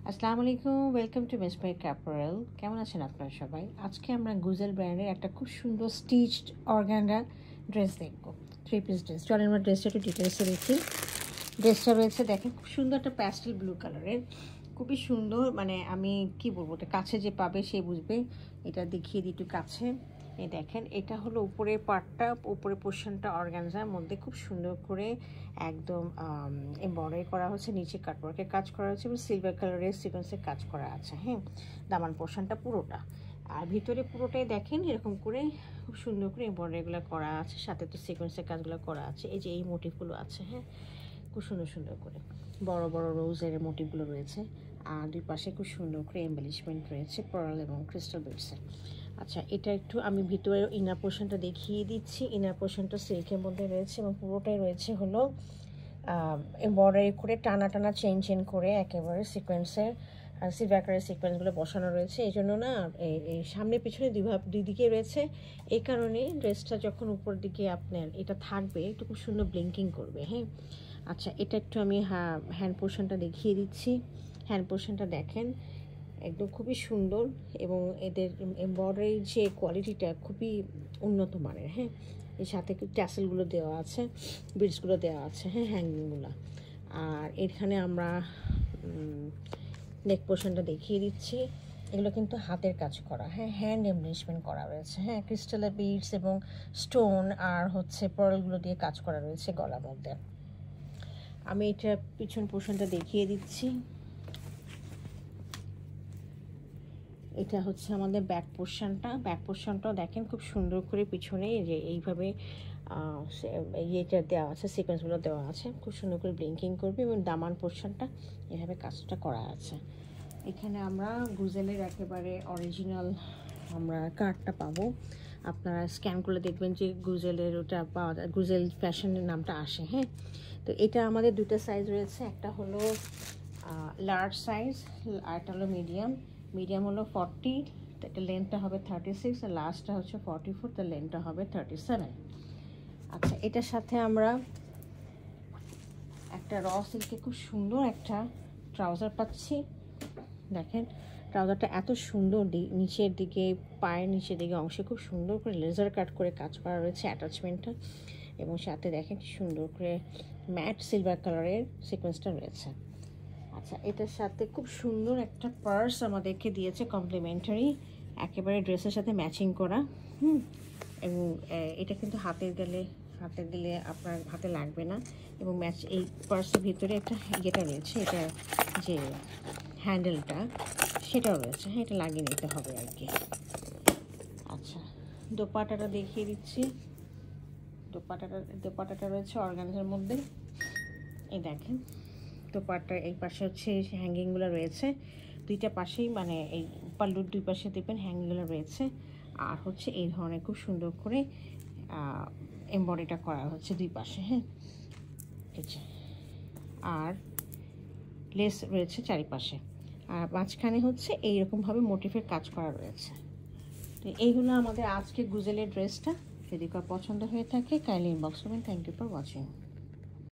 আসসালামু আলাইকুম, welcome to miss by ক্যাপারেল। কেমন আছেন আপনারা সবাই? আজকে আমরা গুজেল ব্র্যান্ডের একটা খুব সুন্দর স্টিচড অর্গানজা ড্রেস দেখবো, 3 পিস ড্রেস। চলেন আমরা ড্রেসটা একটু ডিটেলসে দেখি। ড্রেসটা রয়েছে দেখেন খুব সুন্দর একটা প্যাস্টেল ব্লু কালারের, খুবই সুন্দর। মানে আমি কি বলবো, এটা কাছে যে পাবে সে বুঝবে। এটা দেখিয়ে দিই একটু কাছে। এই দেখেন, এটা হলো উপরের পার্টটা, উপরের পোর্শনটা অর্গানজার মধ্যে খুব সুন্দর করে একদম এমব্রয়ডারি করা হচ্ছে, নিচে কাটওয়ার্কের কাজ করা হচ্ছে এবং সিলভার কালারের সিকোয়েন্সের কাজ করা আছে। হ্যাঁ, দামান পোর্শনটা পুরোটা, আর ভিতরে পুরোটাই দেখেন এরকম করে খুব সুন্দর করে এমব্রয়ডারিগুলো করা আছে, সাথে তো সিকোয়েন্সের কাজগুলো করা আছে। এই যে এই মোটিভগুলো আছে, হ্যাঁ, খুব সুন্দর সুন্দর করে বড় বড় রোজের মোটিভগুলো রয়েছে, আর দুই পাশে খুব সুন্দর করে এমবেলিশমেন্ট রয়েছে পার্ল এবং ক্রিস্টাল বিডসের। আচ্ছা, এটা একটু আমি ভিতরে ইনার পোর্শনটা দেখিয়ে দিচ্ছি। ইনার পোর্শনটা সিল্কের মধ্যে রয়েছে এবং পুরোটাই রয়েছে হলো এমব্রয়ডারি করে টানা টানা চেন চেন করে একেবারে সিকোয়েন্সের সিলভার কালারের সিকোয়েন্সগুলো বসানো রয়েছে। এই জন্য না এই সামনে পিছনে দুই দিকে রয়েছে। এই কারণে ড্রেসটা যখন উপর দিকে আপনার এটা থাকবে একটু খুব সুন্দর ব্লিঙ্কিং করবে। হ্যাঁ, আচ্ছা, এটা একটু আমি হ্যান্ড পোর্শনটা দেখিয়ে দিচ্ছি। হ্যান্ড পোর্শনটা দেখেন একদম খুবই সুন্দর এবং এদের এমব্রয়ডারির যে কোয়ালিটিটা খুবই উন্নত মানের। হ্যাঁ, এর সাথে ট্যাসেলগুলো দেওয়া আছে, বিডসগুলো দেওয়া আছে, হ্যাঁ, হ্যাঙ্গিংগুলো। আর এখানে আমরা নেক পোর্শনটা দেখিয়ে দিচ্ছি। এগুলো কিন্তু হাতের কাজ করা, হ্যাঁ, হ্যান্ড এমব্লিশমেন্ট করা রয়েছে, হ্যাঁ, ক্রিস্টালের বিডস এবং স্টোন আর হচ্ছে পার্লগুলো দিয়ে কাজ করা রয়েছে গলার মধ্যে। আমি এটা পিছন পোর্শনটা দেখিয়ে দিচ্ছি। এটা হচ্ছে আমাদের ব্যাক পোর্শনটাও দেখেন খুব সুন্দর করে পিছনে যে এইভাবে ইয়েটা দেওয়া আছে, সিকোয়েন্সগুলো দেওয়া আছে, খুব সুন্দর করে ব্লিঙ্কিং করবে এবং দামান পোর্শনটা এভাবে কাজটা করা আছে। এখানে আমরা গুজেলের একেবারে অরিজিনাল আমরা কার্ডটা পাবো। আপনারা স্ক্যান করলে দেখবেন যে গুজেলের ওটা পাওয়া যায়, গুজেল ফ্যাশনের নামটা আসে। হ্যাঁ, তো এটা আমাদের দুটো সাইজ রয়েছে, একটা হলো লার্জ সাইজ আর একটা হলো মিডিয়াম হলো 40, এটা লেন্থটা হবে 36, আর লাস্টটা হচ্ছে 44, তার লেন্থটা হবে 37। আচ্ছা, এটার সাথে আমরা একটা র সিল্কে খুব সুন্দর একটা ট্রাউজার পাচ্ছি। দেখেন ট্রাউজারটা এত সুন্দর, নিচের দিকে পায়ের নিচের দিকে অংশে খুব সুন্দর করে লেজার কাট করে কাজ করা রয়েছে অ্যাটাচমেন্টটা, এবং সাথে দেখেন সুন্দর করে ম্যাট সিলভার কালারের সিকোয়েন্সটা রয়েছে। আচ্ছা, এটার সাথে খুব সুন্দর একটা পার্স আমাদেরকে দিয়েছে কমপ্লিমেন্টারি, একেবারে ড্রেসের সাথে ম্যাচিং করা। এবং এটা কিন্তু হাতে দিলে আপনার হাতে লাগবে না, এবং এই পার্সের ভিতরে একটা ইয়েটা রয়েছে, এটা যে হ্যান্ডেলটা সেটাও রয়েছে, হ্যাঁ, এটা লাগিয়ে নিতে হবে আর কি। আচ্ছা, দোপাটাটা দেখিয়ে দিচ্ছি। দোপাটাটা রয়েছে অর্গানজার মধ্যে। এই দেখেন দোপাট্টার এই পাশে হচ্ছে হ্যাঙ্গিংগুলো রয়েছে, দুইটা পাশেই, মানে এই পাল্লুর দুই পাশে দেখবেন হ্যাঙ্গিংগুলো রয়েছে, আর হচ্ছে এই ধরনের খুব সুন্দর করে এমব্রয়ডারিটা করা হচ্ছে দুই পাশে। হ্যাঁ, এই যে, আর লেস রয়েছে চারিপাশে, আর মাঝখানে হচ্ছে এইরকমভাবে মোটিভের কাজ করা রয়েছে। তো এইগুলো আমাদের আজকে গুজেলের ড্রেসটা। যদি কার পছন্দ হয়ে থাকে কাইন্ডলি ইনবক্স করবেন। Thank you for watching.